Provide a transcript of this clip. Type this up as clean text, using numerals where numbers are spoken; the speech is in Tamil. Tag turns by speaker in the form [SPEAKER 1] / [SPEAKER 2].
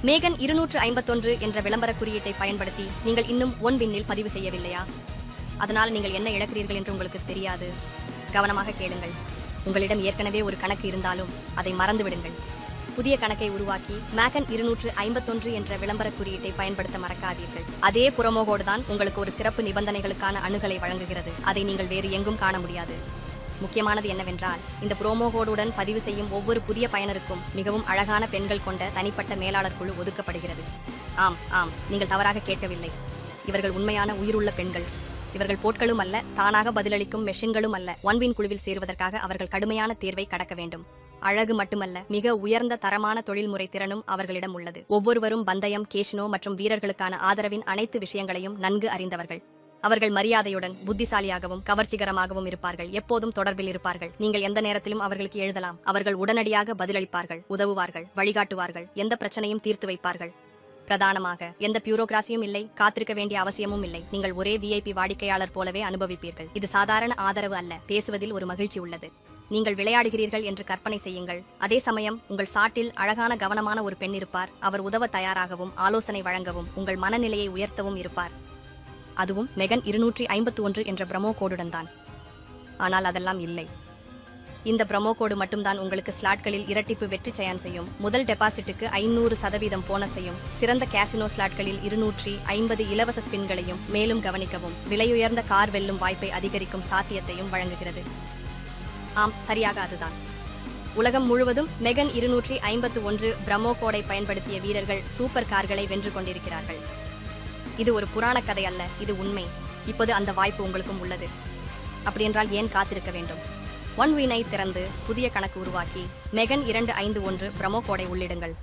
[SPEAKER 1] மேகன் 251 என்ற விளம்பர குறியீட்டை பயன்படுத்தி நீங்கள் இன்னும் ஒன் வின்னில் பதிவு செய்யவில்லையா? அதனால் நீங்கள் என்ன இழக்கிறீர்கள் என்று உங்களுக்கு தெரியாது. கவனமாக கேளுங்கள். உங்களிடம் ஏற்கனவே ஒரு கணக்கு இருந்தாலும் அதை மறந்துவிடுங்கள். புதிய கணக்கை உருவாக்கி மேகன் 251 என்ற விளம்பர குறியீட்டை பயன்படுத்த மறக்காதீர்கள். அதே புரோமோ கோடு தான் உங்களுக்கு ஒரு சிறப்பு நிபந்தனைகளுக்கான அணுகலை வழங்குகிறது. அதை நீங்கள் வேறு எங்கும் காண முடியாது. முக்கியமானது என்னவென்றால், இந்த புரோமோ கோடுடன் பதிவு செய்யும் ஒவ்வொரு புதிய பயனருக்கும் மிகவும் அழகான பெண்கள் கொண்ட தனிப்பட்ட மேலாளர் குழு ஒதுக்கப்படுகிறது. ஆம், நீங்கள் தவறாக கேட்கவில்லை. இவர்கள் உண்மையான உயிருள்ள பெண்கள். இவர்கள் போட்களும் அல்ல, தானாக பதிலளிக்கும் மெஷின்களும் அல்ல. ஒன்வின் குழுவில் சேருவதற்காக அவர்கள் கடுமையான தேர்வை கடக்க வேண்டும். அழகு மட்டுமல்ல, மிக உயர்ந்த தரமான தொழில்முறை திறனும் அவர்களிடம் உள்ளது. ஒவ்வொருவரும் பந்தயம், கேஷினோ மற்றும் வீரர்களுக்கான ஆதரவின் அனைத்து விஷயங்களையும் நன்கு அறிந்தவர்கள். அவர்கள் மரியாதையுடன், புத்திசாலியாகவும் கவர்ச்சிகரமாகவும் இருப்பார்கள். எப்போதும் தொடர்பில் இருப்பார்கள். நீங்கள் எந்த நேரத்திலும் அவர்களுக்கு எழுதலாம். அவர்கள் உடனடியாக பதிலளிப்பார்கள், உதவுவார்கள், வழிகாட்டுவார்கள், எந்த பிரச்சனையும் தீர்த்து வைப்பார்கள். பிரதானமாக எந்த பியூரோகிராசியும் இல்லை, காத்திருக்க வேண்டிய அவசியமும் இல்லை. நீங்கள் ஒரே VIP வாடிக்கையாளர் போலவே அனுபவிப்பீர்கள். இது சாதாரண ஆதரவு அல்ல, பேசுவதில் ஒரு மகிழ்ச்சி உள்ளது. நீங்கள் விளையாடுகிறீர்கள் என்று கற்பனை செய்யுங்கள். அதே சமயம் உங்கள் சாட்டில் அழகான கவனமான ஒரு பெண் இருப்பார். அவர் உதவ தயாராகவும் ஆலோசனை வழங்கவும் உங்கள் மனநிலையை உயர்த்தவும் இருப்பார். அதுவும் மேகன் 251 என்ற ப்ரமோ கோடுடன் தான். ஆனால் அதெல்லாம் இல்லை. இந்த ப்ரமோ கோடு மட்டும்தான் உங்களுக்கு ஸ்லாட்களில் இரட்டிப்பு வெற்றி சயன் செய்யும். முதல் டெபாசிட்டுக்கு 500% போனஸையும், சிறந்த கேசினோ ஸ்லாட்களில் 250 இலவச ஸ்பின்களையும், மேலும் கவனிக்கவும், விலையுயர்ந்த கார் வெல்லும் வாய்ப்பை அதிகரிக்கும் சாத்தியத்தையும் வழங்குகிறது. ஆம், சரியாக அதுதான். உலகம் முழுவதும் மேகன் 251 ப்ரமோ கோடை பயன்படுத்திய வீரர்கள் சூப்பர் கார்களை வென்று கொண்டிருக்கிறார்கள். இது ஒரு புராண கதை அல்ல, இது உண்மை. இப்போது அந்த வாய்ப்பு உங்களுக்கும் உள்ளது. அப்படியென்றால் ஏன் காத்திருக்க வேண்டும்? ஒன்வினை திறந்து புதிய கணக்கு உருவாக்கி மேகன் 251 ப்ரமோ கோடை உள்ளிடுங்கள்.